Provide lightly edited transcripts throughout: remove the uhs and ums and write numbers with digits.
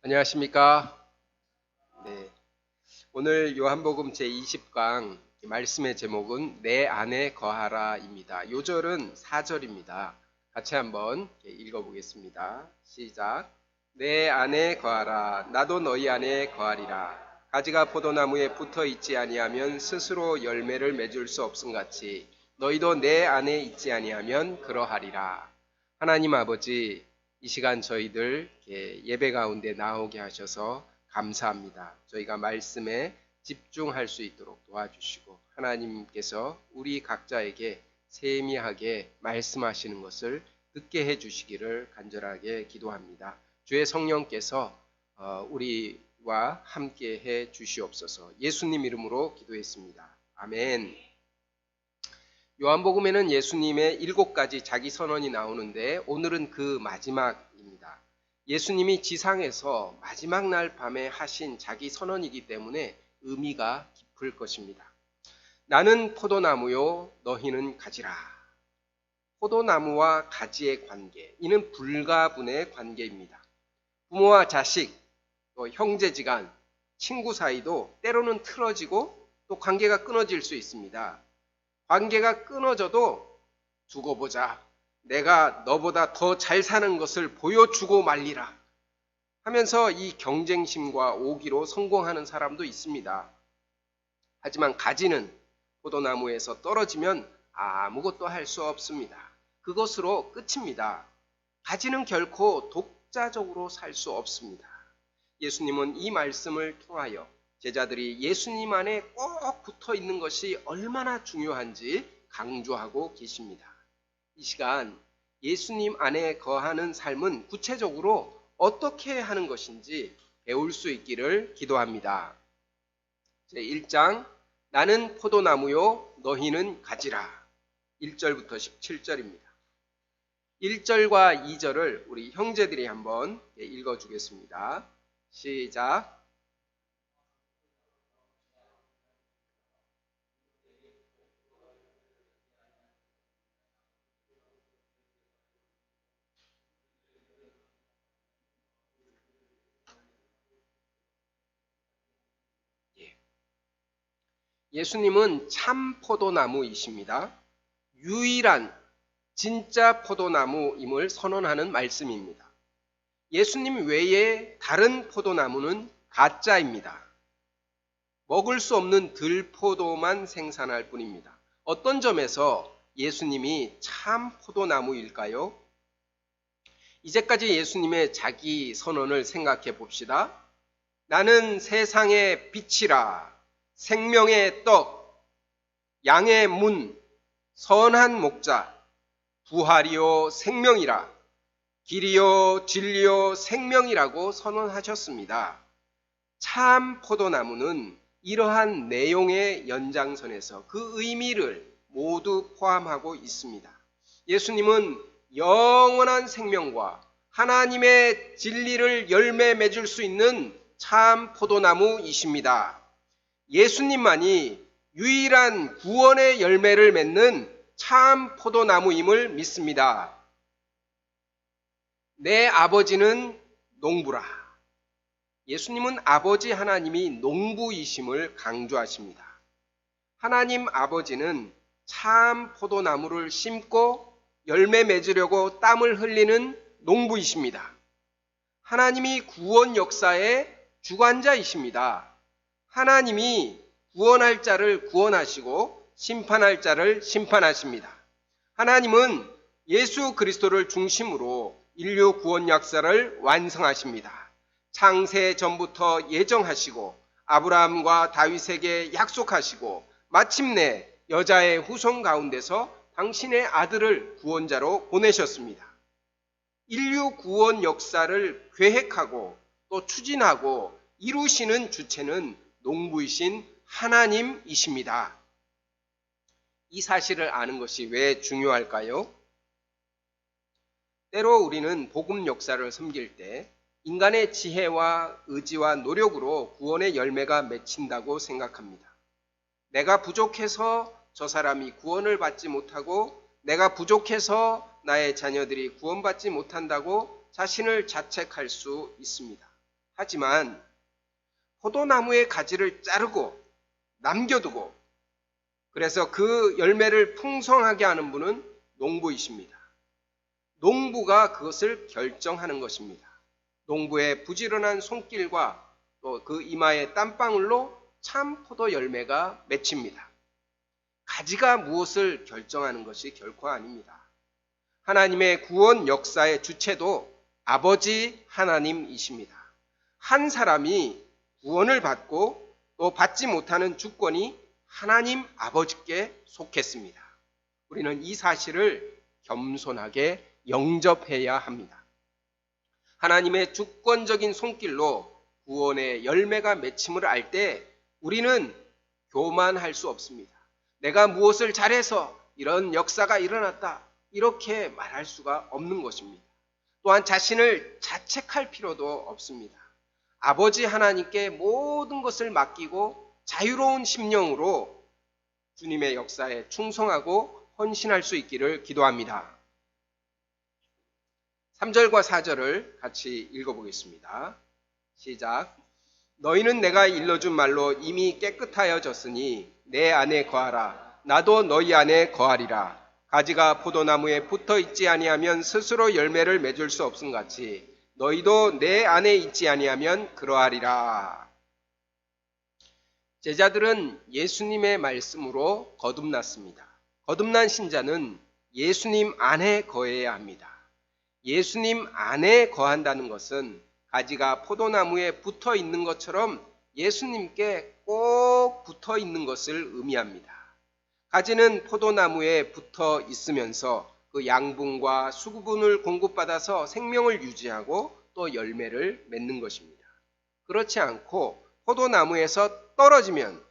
안녕하십니까? 네. 오늘 요한복음 제20강 말씀의 제목은 내 안에 거하라입니다. 요절은 4절입니다. 같이 한번 읽어보겠습니다. 시작. 내 안에 거하라. 나도 너희 안에 거하리라. 가지가 포도나무에 붙어 있지 아니하면 스스로 열매를 맺을 수 없음같이 너희도 내 안에 있지 아니하면 그러하리라. 하나님 아버지, 이 시간 저희들 예배 가운데 나오게 하셔서 감사합니다. 저희가 말씀에 집중할 수 있도록 도와주시고 하나님께서 우리 각자에게 세미하게 말씀하시는 것을 듣게 해주시기를 간절하게 기도합니다. 주의 성령께서 우리와 함께 해 주시옵소서. 예수님 이름으로 기도했습니다. 아멘. 요한복음에는 예수님의 7가지 자기 선언이 나오는데 오늘은 그 마지막입니다. 예수님이 지상에서 마지막 날 밤에 하신 자기 선언이기 때문에 의미가 깊을 것입니다. 나는 포도나무요, 너희는 가지라. 포도나무와 가지의 관계, 이는 불가분의 관계입니다. 부모와 자식, 또 형제지간, 친구 사이도 때로는 틀어지고 또 관계가 끊어질 수 있습니다. 관계가 끊어져도 두고 보자. 내가 너보다 더 잘 사는 것을 보여주고 말리라 하면서 이 경쟁심과 오기로 성공하는 사람도 있습니다. 하지만 가지는 포도나무에서 떨어지면 아무것도 할 수 없습니다. 그것으로 끝입니다. 가지는 결코 독자적으로 살 수 없습니다. 예수님은 이 말씀을 통하여 제자들이 예수님 안에 꼭 붙어 있는 것이 얼마나 중요한지 강조하고 계십니다. 이 시간 예수님 안에 거하는 삶은 구체적으로 어떻게 하는 것인지 배울 수 있기를 기도합니다. 제1장 나는 포도나무요 너희는 가지라. 1절부터 17절입니다. 1절과 2절을 우리 형제들이 한번 읽어주겠습니다. 시작. 예수님은 참 포도나무이십니다. 유일한 진짜 포도나무임을 선언하는 말씀입니다. 예수님 외에 다른 포도나무는 가짜입니다. 먹을 수 없는 들포도만 생산할 뿐입니다. 어떤 점에서 예수님이 참 포도나무일까요? 이제까지 예수님의 자기 선언을 생각해 봅시다. 나는 세상의 빛이라, 생명의 떡, 양의 문, 선한 목자, 부활이요 생명이라, 길이요 진리요 생명이라고 선언하셨습니다. 참 포도나무는 이러한 내용의 연장선에서 그 의미를 모두 포함하고 있습니다. 예수님은 영원한 생명과 하나님의 진리를 열매 맺을 수 있는 참 포도나무이십니다. 예수님만이 유일한 구원의 열매를 맺는 참 포도나무임을 믿습니다. 내 아버지는 농부라. 예수님은 아버지 하나님이 농부이심을 강조하십니다. 하나님 아버지는 참 포도나무를 심고 열매 맺으려고 땀을 흘리는 농부이십니다. 하나님이 구원 역사의 주관자이십니다. 하나님이 구원할 자를 구원하시고 심판할 자를 심판하십니다. 하나님은 예수 그리스도를 중심으로 인류 구원 역사를 완성하십니다. 창세 전부터 예정하시고 아브라함과 다윗에게 약속하시고 마침내 여자의 후손 가운데서 당신의 아들을 구원자로 보내셨습니다. 인류 구원 역사를 계획하고 또 추진하고 이루시는 주체는 농부이신 하나님이십니다. 이 사실을 아는 것이 왜 중요할까요? 때로 우리는 복음 역사를 섬길 때 인간의 지혜와 의지와 노력으로 구원의 열매가 맺힌다고 생각합니다. 내가 부족해서 저 사람이 구원을 받지 못하고 내가 부족해서 나의 자녀들이 구원받지 못한다고 자신을 자책할 수 있습니다. 하지만 포도나무의 가지를 자르고 남겨두고 그래서 그 열매를 풍성하게 하는 분은 농부이십니다. 농부가 그것을 결정하는 것입니다. 농부의 부지런한 손길과 또 그 이마의 땀방울로 참 포도 열매가 맺힙니다. 가지가 무엇을 결정하는 것이 결코 아닙니다. 하나님의 구원 역사의 주체도 아버지 하나님이십니다. 한 사람이 구원을 받고 또 받지 못하는 주권이 하나님 아버지께 속했습니다. 우리는 이 사실을 겸손하게 영접해야 합니다. 하나님의 주권적인 손길로 구원의 열매가 맺힘을 알 때 우리는 교만할 수 없습니다. 내가 무엇을 잘해서 이런 역사가 일어났다 이렇게 말할 수가 없는 것입니다. 또한 자신을 자책할 필요도 없습니다. 아버지 하나님께 모든 것을 맡기고 자유로운 심령으로 주님의 역사에 충성하고 헌신할 수 있기를 기도합니다. 3절과 4절을 같이 읽어보겠습니다. 시작. 너희는 내가 일러준 말로 이미 깨끗하여졌으니 내 안에 거하라. 나도 너희 안에 거하리라. 가지가 포도나무에 붙어 있지 아니하면 스스로 열매를 맺을 수 없음 같이 너희도 내 안에 있지 아니하면 그러하리라. 제자들은 예수님의 말씀으로 거듭났습니다. 거듭난 신자는 예수님 안에 거해야 합니다. 예수님 안에 거한다는 것은 가지가 포도나무에 붙어 있는 것처럼 예수님께 꼭 붙어 있는 것을 의미합니다. 가지는 포도나무에 붙어 있으면서 그 양분과 수분을 공급받아서 생명을 유지하고 또 열매를 맺는 것입니다. 그렇지 않고 포도나무에서 떨어지면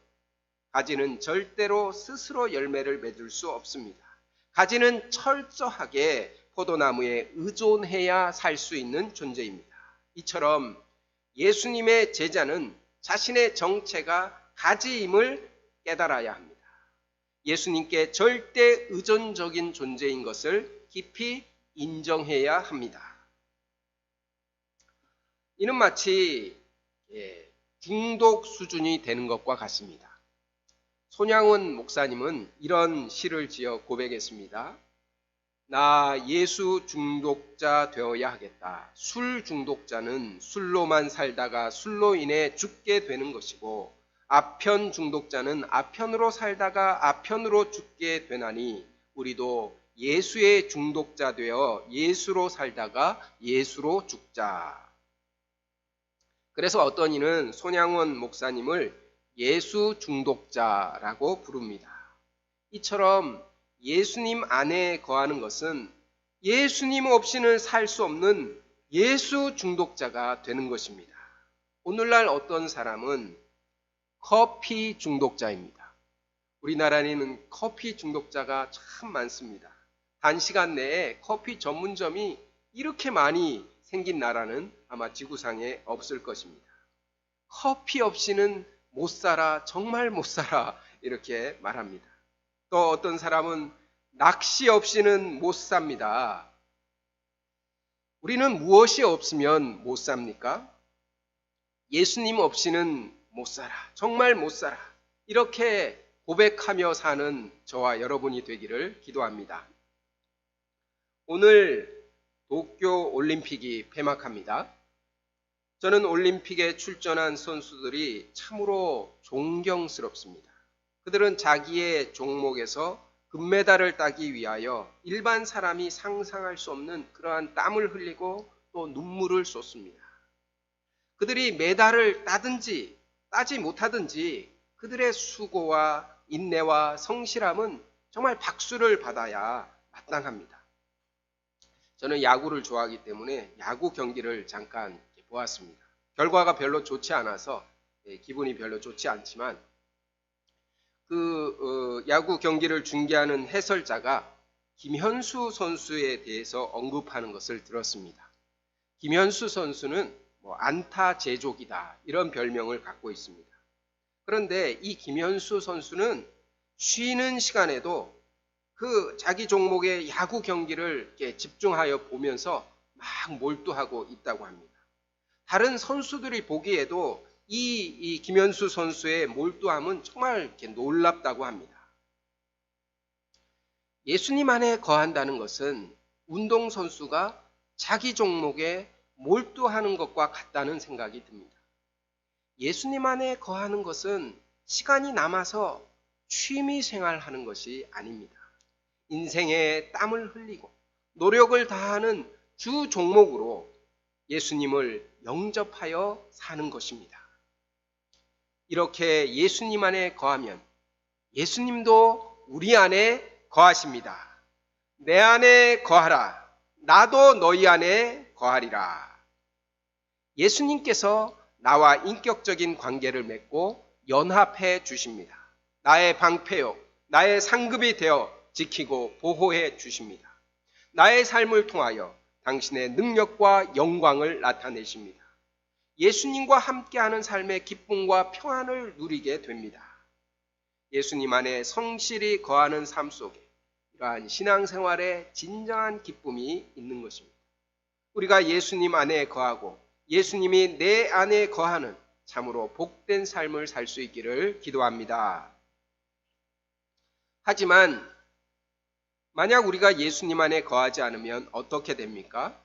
가지는 절대로 스스로 열매를 맺을 수 없습니다. 가지는 철저하게 포도나무에 의존해야 살 수 있는 존재입니다. 이처럼 예수님의 제자는 자신의 정체가 가지임을 깨달아야 합니다. 예수님께 절대 의존적인 존재인 것을 깊이 인정해야 합니다. 이는 마치 중독 수준이 되는 것과 같습니다. 손양원 목사님은 이런 시를 지어 고백했습니다. 나 예수 중독자 되어야 하겠다. 술 중독자는 술로만 살다가 술로 인해 죽게 되는 것이고 아편 중독자는 아편으로 살다가 아편으로 죽게 되나니 우리도 예수의 중독자 되어 예수로 살다가 예수로 죽자. 그래서 어떤 이는 손양원 목사님을 예수 중독자라고 부릅니다. 이처럼 예수님 안에 거하는 것은 예수님 없이는 살 수 없는 예수 중독자가 되는 것입니다. 오늘날 어떤 사람은 커피 중독자입니다. 우리나라에는 커피 중독자가 참 많습니다. 단시간 내에 커피 전문점이 이렇게 많이 생긴 나라는 아마 지구상에 없을 것입니다. 커피 없이는 못 살아, 정말 못 살아 이렇게 말합니다. 또 어떤 사람은 낚시 없이는 못 삽니다. 우리는 무엇이 없으면 못 삽니까? 예수님 없이는 못 살아. 정말 못 살아. 이렇게 고백하며 사는 저와 여러분이 되기를 기도합니다. 오늘 도쿄 올림픽이 폐막합니다. 저는 올림픽에 출전한 선수들이 참으로 존경스럽습니다. 그들은 자기의 종목에서 금메달을 따기 위하여 일반 사람이 상상할 수 없는 그러한 땀을 흘리고 또 눈물을 쏟습니다. 그들이 메달을 따든지 따지 못하든지 그들의 수고와 인내와 성실함은 정말 박수를 받아야 마땅합니다. 저는 야구를 좋아하기 때문에 야구 경기를 잠깐 보았습니다. 결과가 별로 좋지 않아서 기분이 별로 좋지 않지만 야구 경기를 중계하는 해설자가 김현수 선수에 대해서 언급하는 것을 들었습니다. 김현수 선수는 안타 제조기다 이런 별명을 갖고 있습니다. 그런데 이 김현수 선수는 쉬는 시간에도 그 자기 종목의 야구 경기를 이렇게 집중하여 보면서 막 몰두하고 있다고 합니다. 다른 선수들이 보기에도 이 김현수 선수의 몰두함은 정말 이렇게 놀랍다고 합니다. 예수님 안에 거한다는 것은 운동선수가 자기 종목에 몰두하는 것과 같다는 생각이 듭니다. 예수님 안에 거하는 것은 시간이 남아서 취미 생활하는 것이 아닙니다. 인생에 땀을 흘리고 노력을 다하는 주 종목으로 예수님을 영접하여 사는 것입니다. 이렇게 예수님 안에 거하면 예수님도 우리 안에 거하십니다. 내 안에 거하라. 나도 너희 안에 거하리라. 예수님께서 나와 인격적인 관계를 맺고 연합해 주십니다. 나의 방패요, 나의 상급이 되어 지키고 보호해 주십니다. 나의 삶을 통하여 당신의 능력과 영광을 나타내십니다. 예수님과 함께하는 삶의 기쁨과 평안을 누리게 됩니다. 예수님 안에 성실히 거하는 삶 속에 이러한 신앙생활에 진정한 기쁨이 있는 것입니다. 우리가 예수님 안에 거하고 예수님이 내 안에 거하는 참으로 복된 삶을 살 수 있기를 기도합니다. 하지만 만약 우리가 예수님 안에 거하지 않으면 어떻게 됩니까?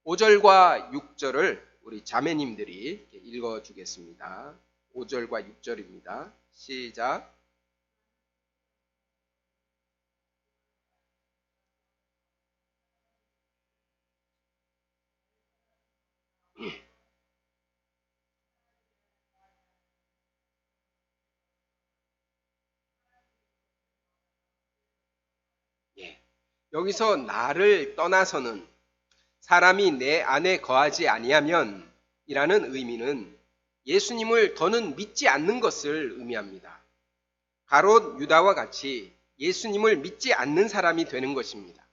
5절과 6절을 우리 자매님들이 읽어주겠습니다. 5절과 6절입니다. 시작. 여기서 나를 떠나서는 사람이 내 안에 거하지 아니하면 이라는 의미는 예수님을 더는 믿지 않는 것을 의미합니다. 가롯 유다와 같이 예수님을 믿지 않는 사람이 되는 것입니다.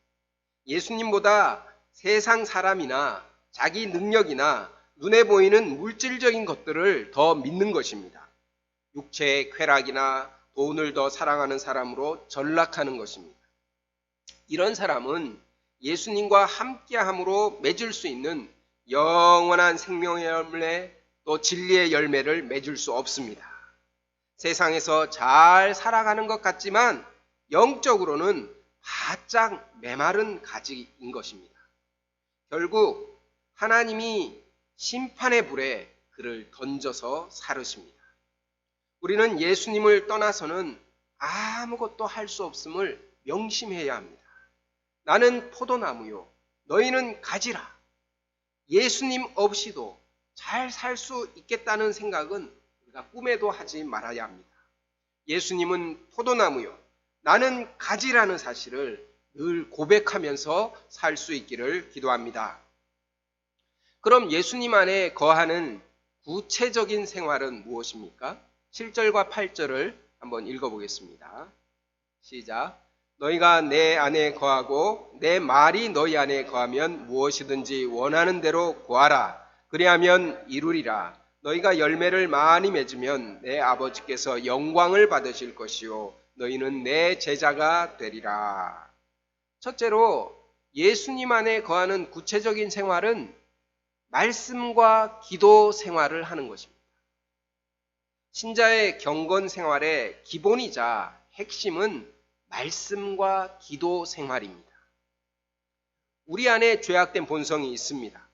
예수님보다 세상 사람이나 자기 능력이나 눈에 보이는 물질적인 것들을 더 믿는 것입니다. 육체의 쾌락이나 돈을 더 사랑하는 사람으로 전락하는 것입니다. 이런 사람은 예수님과 함께함으로 맺을 수 있는 영원한 생명의 열매 또 진리의 열매를 맺을 수 없습니다. 세상에서 잘 살아가는 것 같지만 영적으로는 바짝 메마른 가지인 것입니다. 결국 하나님이 심판의 불에 그를 던져서 사르십니다. 우리는 예수님을 떠나서는 아무것도 할 수 없음을 명심해야 합니다. 나는 포도나무요, 너희는 가지라. 예수님 없이도 잘 살 수 있겠다는 생각은 우리가 꿈에도 하지 말아야 합니다. 예수님은 포도나무요, 나는 가지라는 사실을 늘 고백하면서 살 수 있기를 기도합니다. 그럼 예수님 안에 거하는 구체적인 생활은 무엇입니까? 7절과 8절을 한번 읽어보겠습니다. 시작. 너희가 내 안에 거하고 내 말이 너희 안에 거하면 무엇이든지 원하는 대로 구하라. 그리하면 이루리라. 너희가 열매를 많이 맺으면 내 아버지께서 영광을 받으실 것이요 너희는 내 제자가 되리라. 첫째로 예수님 안에 거하는 구체적인 생활은 말씀과 기도 생활을 하는 것입니다. 신자의 경건 생활의 기본이자 핵심은 말씀과 기도 생활입니다. 우리 안에 죄악된 본성이 있습니다.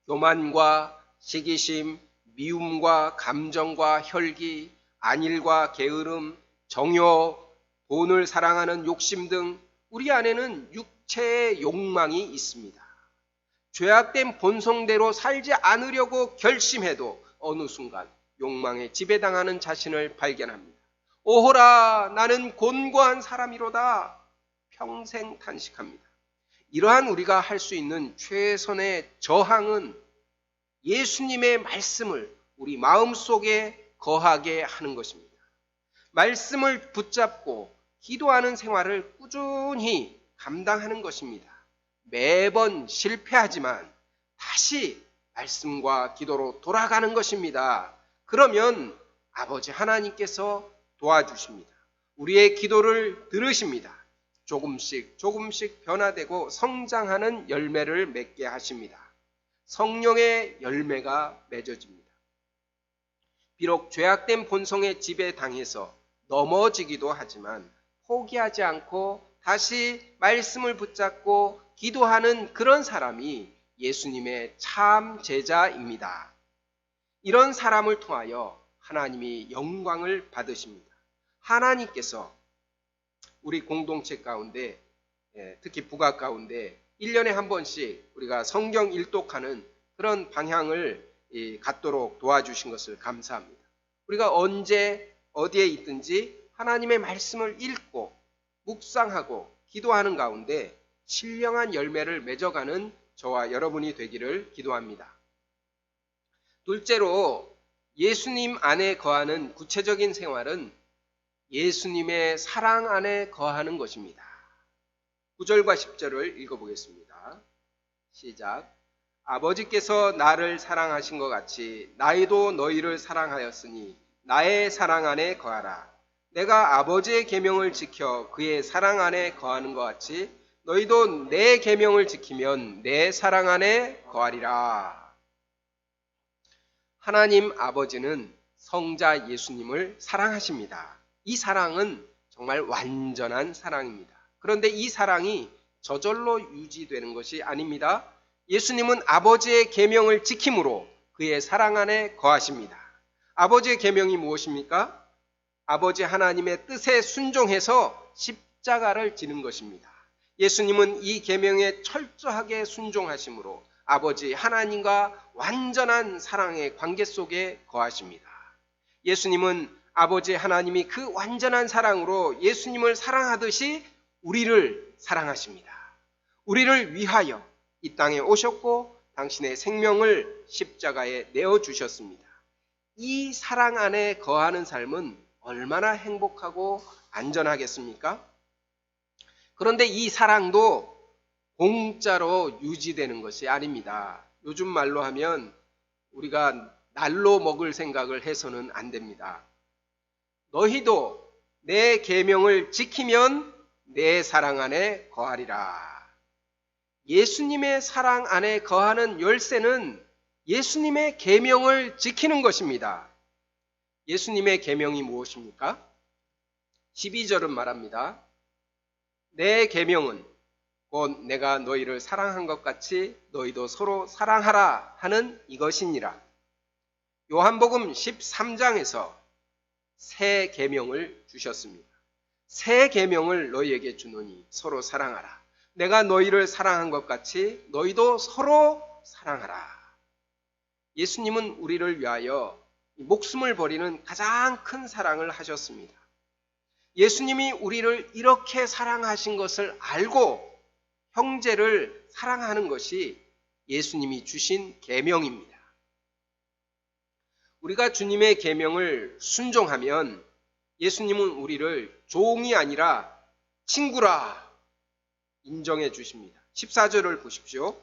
교만과 시기심, 미움과 감정과 혈기, 안일과 게으름, 정욕, 돈을 사랑하는 욕심 등 우리 안에는 육체의 욕망이 있습니다. 죄악된 본성대로 살지 않으려고 결심해도 어느 순간 욕망에 지배당하는 자신을 발견합니다. 오호라, 나는 곤고한 사람이로다. 평생 탄식합니다. 이러한 우리가 할 수 있는 최선의 저항은 예수님의 말씀을 우리 마음속에 거하게 하는 것입니다. 말씀을 붙잡고 기도하는 생활을 꾸준히 감당하는 것입니다. 매번 실패하지만 다시 말씀과 기도로 돌아가는 것입니다. 그러면 아버지 하나님께서 도와주십니다. 우리의 기도를 들으십니다. 조금씩 변화되고 성장하는 열매를 맺게 하십니다. 성령의 열매가 맺어집니다. 비록 죄악된 본성의 지배당해서 넘어지기도 하지만 포기하지 않고 다시 말씀을 붙잡고 기도하는 그런 사람이 예수님의 참 제자입니다. 이런 사람을 통하여 하나님이 영광을 받으십니다. 하나님께서 우리 공동체 가운데, 특히 부가 가운데 1년에 한 번씩 우리가 성경 일독하는 그런 방향을 갖도록 도와주신 것을 감사합니다. 우리가 언제 어디에 있든지 하나님의 말씀을 읽고 묵상하고 기도하는 가운데 신령한 열매를 맺어가는 저와 여러분이 되기를 기도합니다. 둘째로 예수님 안에 거하는 구체적인 생활은 예수님의 사랑 안에 거하는 것입니다. 9절과 10절을 읽어보겠습니다. 시작. 아버지께서 나를 사랑하신 것 같이 나희도 너희를 사랑하였으니 나의 사랑 안에 거하라. 내가 아버지의 계명을 지켜 그의 사랑 안에 거하는 것 같이 너희도 내 계명을 지키면 내 사랑 안에 거하리라. 하나님 아버지는 성자 예수님을 사랑하십니다. 이 사랑은 정말 완전한 사랑입니다. 그런데 이 사랑이 저절로 유지되는 것이 아닙니다. 예수님은 아버지의 계명을 지킴으로 그의 사랑 안에 거하십니다. 아버지의 계명이 무엇입니까? 아버지 하나님의 뜻에 순종해서 십자가를 지는 것입니다. 예수님은 이 계명에 철저하게 순종하심으로 아버지 하나님과 완전한 사랑의 관계 속에 거하십니다. 예수님은 아버지 하나님이 그 완전한 사랑으로 예수님을 사랑하듯이 우리를 사랑하십니다. 우리를 위하여 이 땅에 오셨고 당신의 생명을 십자가에 내어주셨습니다. 이 사랑 안에 거하는 삶은 얼마나 행복하고 안전하겠습니까? 그런데 이 사랑도 공짜로 유지되는 것이 아닙니다. 요즘 말로 하면 우리가 날로 먹을 생각을 해서는 안 됩니다. 너희도 내 계명을 지키면 내 사랑 안에 거하리라. 예수님의 사랑 안에 거하는 열쇠는 예수님의 계명을 지키는 것입니다. 예수님의 계명이 무엇입니까? 12절은 말합니다. 내 계명은 곧 내가 너희를 사랑한 것 같이 너희도 서로 사랑하라 하는 이것이니라. 요한복음 13장에서 새 계명을 주셨습니다. 새 계명을 너희에게 주노니 서로 사랑하라. 내가 너희를 사랑한 것 같이 너희도 서로 사랑하라. 예수님은 우리를 위하여 목숨을 버리는 가장 큰 사랑을 하셨습니다. 예수님이 우리를 이렇게 사랑하신 것을 알고 형제를 사랑하는 것이 예수님이 주신 계명입니다. 우리가 주님의 계명을 순종하면 예수님은 우리를 종이 아니라 친구라 인정해 주십니다. 14절을 보십시오.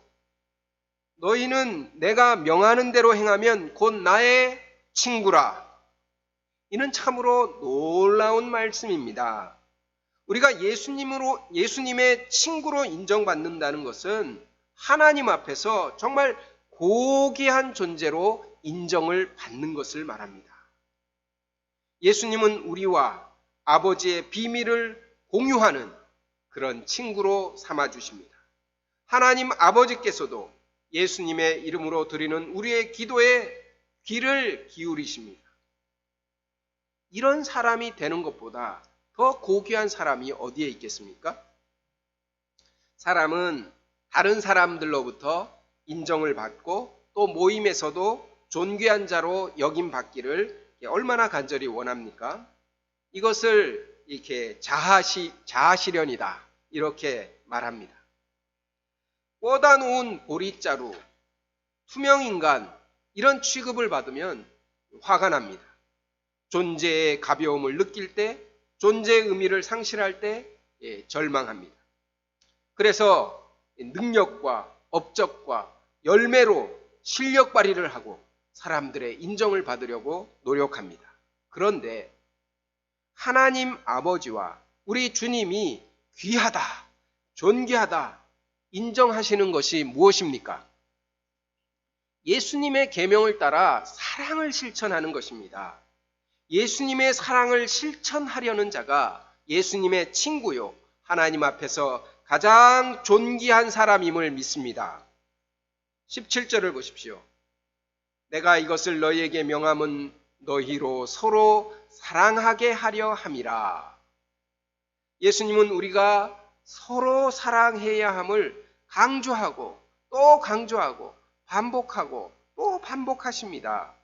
너희는 내가 명하는 대로 행하면 곧 나의 친구라. 이는 참으로 놀라운 말씀입니다. 우리가 예수님의 친구로 인정받는다는 것은 하나님 앞에서 정말 고귀한 존재로 인정을 받는 것을 말합니다. 예수님은 우리와 아버지의 비밀을 공유하는 그런 친구로 삼아주십니다. 하나님 아버지께서도 예수님의 이름으로 드리는 우리의 기도에 귀를 기울이십니다. 이런 사람이 되는 것보다 더 고귀한 사람이 어디에 있겠습니까? 사람은 다른 사람들로부터 인정을 받고 또 모임에서도 존귀한 자로 여김받기를 얼마나 간절히 원합니까? 이것을 이렇게 자아실현이다 이렇게 말합니다. 꽂아 놓은 보릿자루, 투명인간 이런 취급을 받으면 화가 납니다. 존재의 가벼움을 느낄 때, 존재의 의미를 상실할 때 절망합니다. 그래서 능력과 업적과 열매로 실력 발휘를 하고 사람들의 인정을 받으려고 노력합니다. 그런데 하나님 아버지와 우리 주님이 귀하다, 존귀하다 인정하시는 것이 무엇입니까? 예수님의 계명을 따라 사랑을 실천하는 것입니다. 예수님의 사랑을 실천하려는 자가 예수님의 친구요, 하나님 앞에서 가장 존귀한 사람임을 믿습니다. 17절을 보십시오. 내가 이것을 너희에게 명함은 너희로 서로 사랑하게 하려 함이라. 예수님은 우리가 서로 사랑해야 함을 강조하고 또 강조하고 반복하고 또 반복하십니다.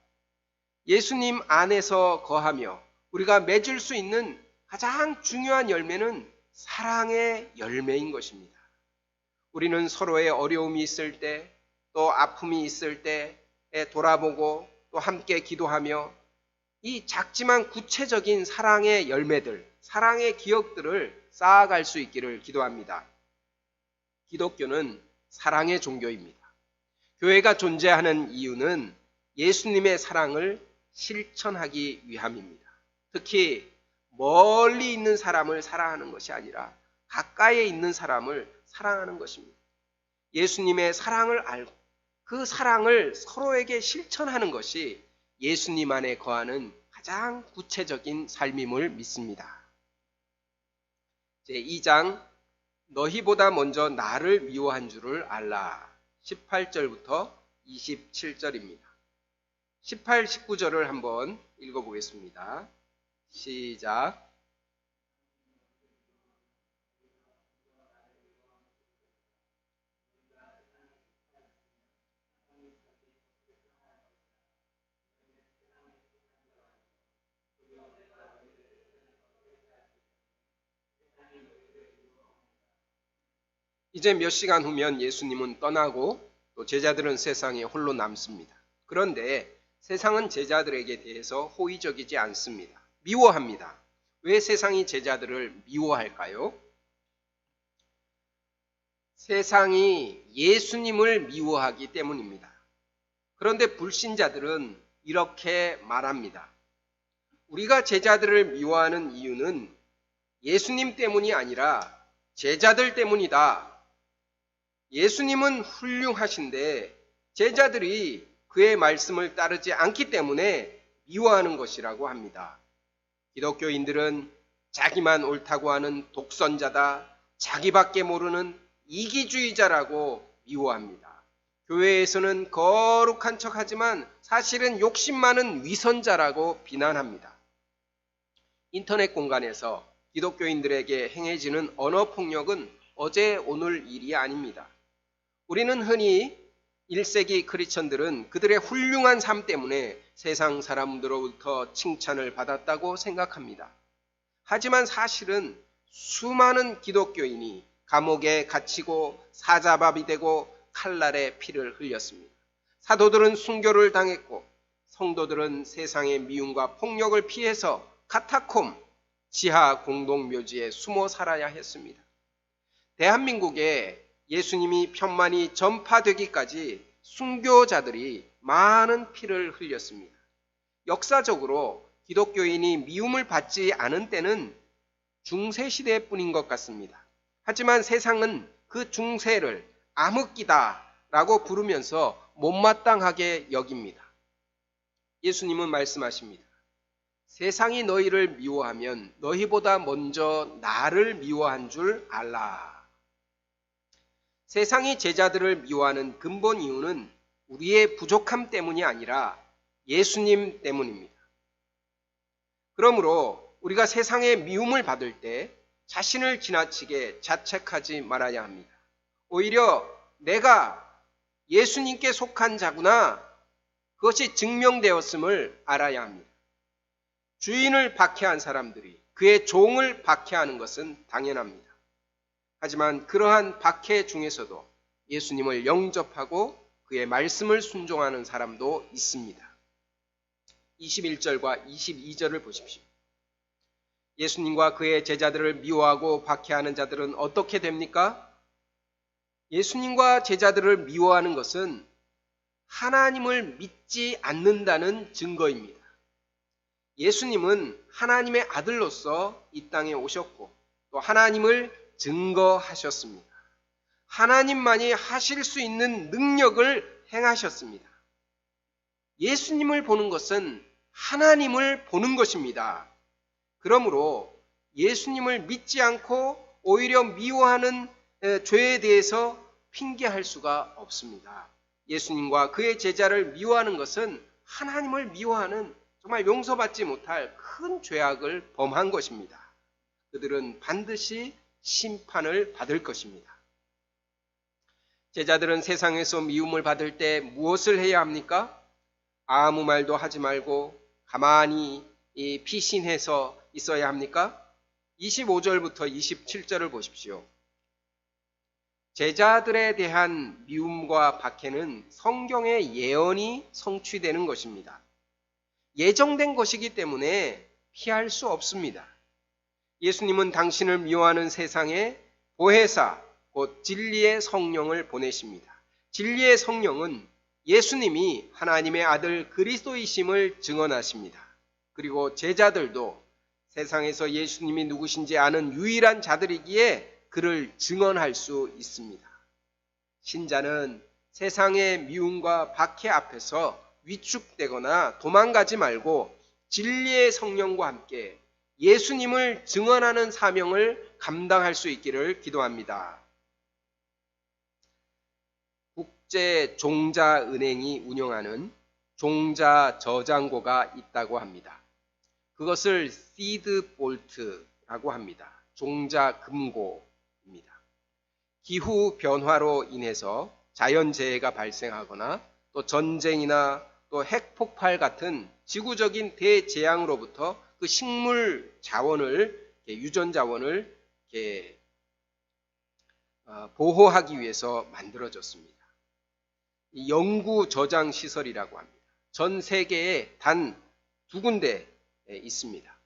예수님 안에서 거하며 우리가 맺을 수 있는 가장 중요한 열매는 사랑의 열매인 것입니다. 우리는 서로의 어려움이 있을 때, 또 아픔이 있을 때에 돌아보고 또 함께 기도하며 이 작지만 구체적인 사랑의 열매들, 사랑의 기억들을 쌓아갈 수 있기를 기도합니다. 기독교는 사랑의 종교입니다. 교회가 존재하는 이유는 예수님의 사랑을 실천하기 위함입니다. 특히 멀리 있는 사람을 사랑하는 것이 아니라 가까이에 있는 사람을 사랑하는 것입니다. 예수님의 사랑을 알고 그 사랑을 서로에게 실천하는 것이 예수님 안에 거하는 가장 구체적인 삶임을 믿습니다. 제2장 너희보다 먼저 나를 미워한 줄을 알라. 18절부터 27절입니다. 18, 19절을 한번 읽어보겠습니다. 시작. 이제 몇 시간 후면 예수님은 떠나고 또 제자들은 세상에 홀로 남습니다. 그런데 세상은 제자들에게 대해서 호의적이지 않습니다. 미워합니다. 왜 세상이 제자들을 미워할까요? 세상이 예수님을 미워하기 때문입니다. 그런데 불신자들은 이렇게 말합니다. 우리가 제자들을 미워하는 이유는 예수님 때문이 아니라 제자들 때문이다. 예수님은 훌륭하신데 제자들이 그의 말씀을 따르지 않기 때문에 미워하는 것이라고 합니다. 기독교인들은 자기만 옳다고 하는 독선자다, 자기밖에 모르는 이기주의자라고 미워합니다. 교회에서는 거룩한 척하지만 사실은 욕심 많은 위선자라고 비난합니다. 인터넷 공간에서 기독교인들에게 행해지는 언어폭력은 어제 오늘 일이 아닙니다. 우리는 흔히 1세기 크리스천들은 그들의 훌륭한 삶 때문에 세상 사람들로부터 칭찬을 받았다고 생각합니다. 하지만 사실은 수많은 기독교인이 감옥에 갇히고 사자밥이 되고 칼날에 피를 흘렸습니다. 사도들은 순교를 당했고 성도들은 세상의 미움과 폭력을 피해서 카타콤, 지하 공동묘지에 숨어 살아야 했습니다. 대한민국에 예수님이 편만이 전파되기까지 순교자들이 많은 피를 흘렸습니다. 역사적으로 기독교인이 미움을 받지 않은 때는 중세시대뿐인 것 같습니다. 하지만 세상은 그 중세를 암흑기다라고 부르면서 못마땅하게 여깁니다. 예수님은 말씀하십니다. 세상이 너희를 미워하면 너희보다 먼저 나를 미워한 줄 알라. 세상이 제자들을 미워하는 근본 이유는 우리의 부족함 때문이 아니라 예수님 때문입니다. 그러므로 우리가 세상의 미움을 받을 때 자신을 지나치게 자책하지 말아야 합니다. 오히려 내가 예수님께 속한 자구나, 그것이 증명되었음을 알아야 합니다. 주인을 박해한 사람들이 그의 종을 박해하는 것은 당연합니다. 하지만 그러한 박해 중에서도 예수님을 영접하고 그의 말씀을 순종하는 사람도 있습니다. 21절과 22절을 보십시오. 예수님과 그의 제자들을 미워하고 박해하는 자들은 어떻게 됩니까? 예수님과 제자들을 미워하는 것은 하나님을 믿지 않는다는 증거입니다. 예수님은 하나님의 아들로서 이 땅에 오셨고 또 하나님을 증거하셨습니다. 하나님만이 하실 수 있는 능력을 행하셨습니다. 예수님을 보는 것은 하나님을 보는 것입니다. 그러므로 예수님을 믿지 않고 오히려 미워하는 죄에 대해서 핑계할 수가 없습니다. 예수님과 그의 제자를 미워하는 것은 하나님을 미워하는 정말 용서받지 못할 큰 죄악을 범한 것입니다. 그들은 반드시 심판을 받을 것입니다. 제자들은 세상에서 미움을 받을 때 무엇을 해야 합니까? 아무 말도 하지 말고 가만히 피신해서 있어야 합니까? 25절부터 27절을 보십시오. 제자들에 대한 미움과 박해는 성경의 예언이 성취되는 것입니다. 예정된 것이기 때문에 피할 수 없습니다. 예수님은 당신을 미워하는 세상에 보혜사, 곧 진리의 성령을 보내십니다. 진리의 성령은 예수님이 하나님의 아들 그리스도이심을 증언하십니다. 그리고 제자들도 세상에서 예수님이 누구신지 아는 유일한 자들이기에 그를 증언할 수 있습니다. 신자는 세상의 미움과 박해 앞에서 위축되거나 도망가지 말고 진리의 성령과 함께 예수님을 증언하는 사명을 감당할 수 있기를 기도합니다. 국제종자은행이 운영하는 종자 저장고가 있다고 합니다. 그것을 시드볼트라고 합니다. 종자 금고입니다. 기후 변화로 인해서 자연재해가 발생하거나 또 전쟁이나 또 핵폭발 같은 지구적인 대재앙으로부터 그 식물 자원을, 유전 자원을 보호하기 위해서 만들어졌습니다. 영구 저장 시설이라고 합니다. 전 세계에 단 2군데 있습니다.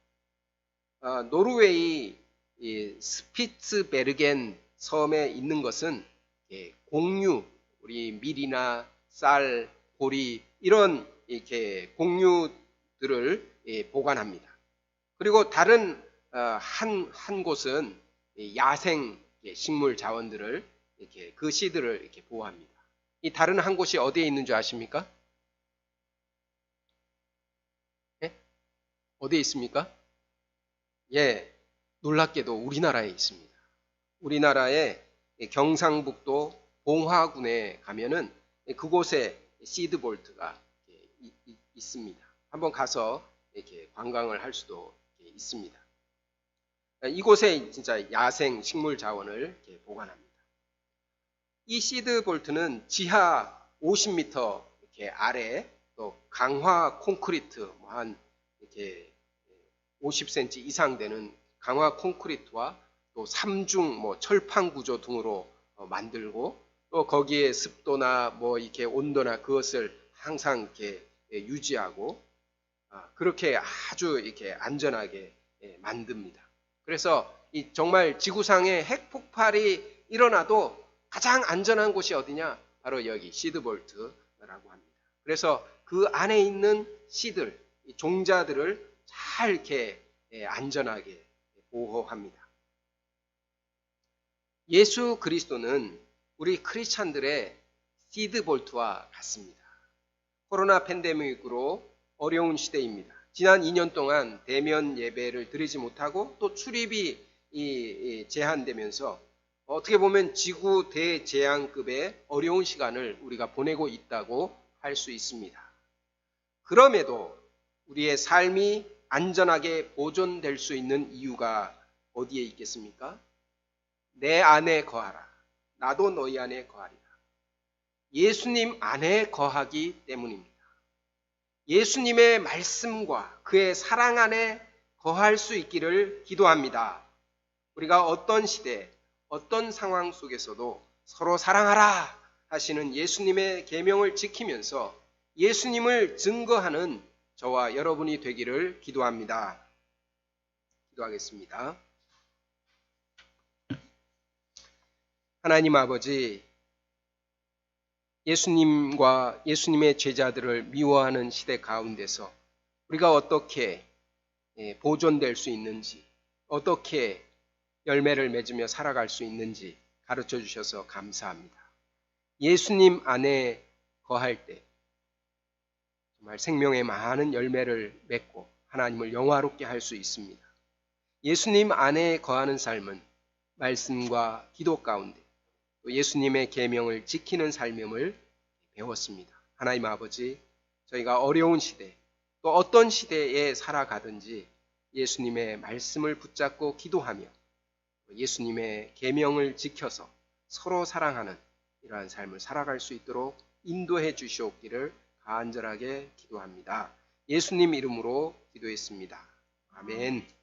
노르웨이 스피츠베르겐 섬에 있는 것은 공유, 우리 밀이나 쌀, 보리 이런 이렇게 공유들을 보관합니다. 그리고 다른 한 곳은 야생 식물 자원들을 이렇게 그 씨들을 이렇게 보호합니다. 이 다른 한 곳이 어디에 있는 줄 아십니까? 네? 어디에 있습니까? 예, 놀랍게도 우리나라에 있습니다. 우리나라의 경상북도 봉화군에 가면은 그곳에 시드볼트가 있습니다. 한번 가서 이렇게 관광을 할 수도 있습니다. 이곳에 진짜 야생 식물 자원을 보관합니다. 이 시드볼트는 지하 50m 이렇게 아래 또 강화 콘크리트 한 이렇게 50cm 이상 되는 강화 콘크리트와 또 3중 철판 구조 등으로 만들고 또 거기에 습도나 이렇게 온도나 그것을 항상 이렇게 유지하고 그렇게 아주 이렇게 안전하게 만듭니다. 그래서 정말 지구상에 핵폭발이 일어나도 가장 안전한 곳이 어디냐? 바로 여기 시드볼트라고 합니다. 그래서 그 안에 있는 씨들, 종자들을 잘 이렇게 안전하게 보호합니다. 예수 그리스도는 우리 크리스찬들의 시드볼트와 같습니다. 코로나 팬데믹으로 어려운 시대입니다. 지난 2년 동안 대면 예배를 드리지 못하고 또 출입이 제한되면서 어떻게 보면 지구 대재앙급의 어려운 시간을 우리가 보내고 있다고 할 수 있습니다. 그럼에도 우리의 삶이 안전하게 보존될 수 있는 이유가 어디에 있겠습니까? 내 안에 거하라. 나도 너희 안에 거하리라. 예수님 안에 거하기 때문입니다. 예수님의 말씀과 그의 사랑 안에 거할 수 있기를 기도합니다. 우리가 어떤 시대, 어떤 상황 속에서도 서로 사랑하라 하시는 예수님의 계명을 지키면서 예수님을 증거하는 저와 여러분이 되기를 기도합니다. 기도하겠습니다. 하나님 아버지, 예수님과 예수님의 제자들을 미워하는 시대 가운데서 우리가 어떻게 보존될 수 있는지, 어떻게 열매를 맺으며 살아갈 수 있는지 가르쳐 주셔서 감사합니다. 예수님 안에 거할 때 정말 생명의 많은 열매를 맺고 하나님을 영화롭게 할 수 있습니다. 예수님 안에 거하는 삶은 말씀과 기도 가운데 또 예수님의 계명을 지키는 삶임을 배웠습니다. 하나님 아버지, 저희가 어려운 시대, 또 어떤 시대에 살아가든지 예수님의 말씀을 붙잡고 기도하며 예수님의 계명을 지켜서 서로 사랑하는 이러한 삶을 살아갈 수 있도록 인도해 주시옵기를 간절하게 기도합니다. 예수님 이름으로 기도했습니다. 아멘.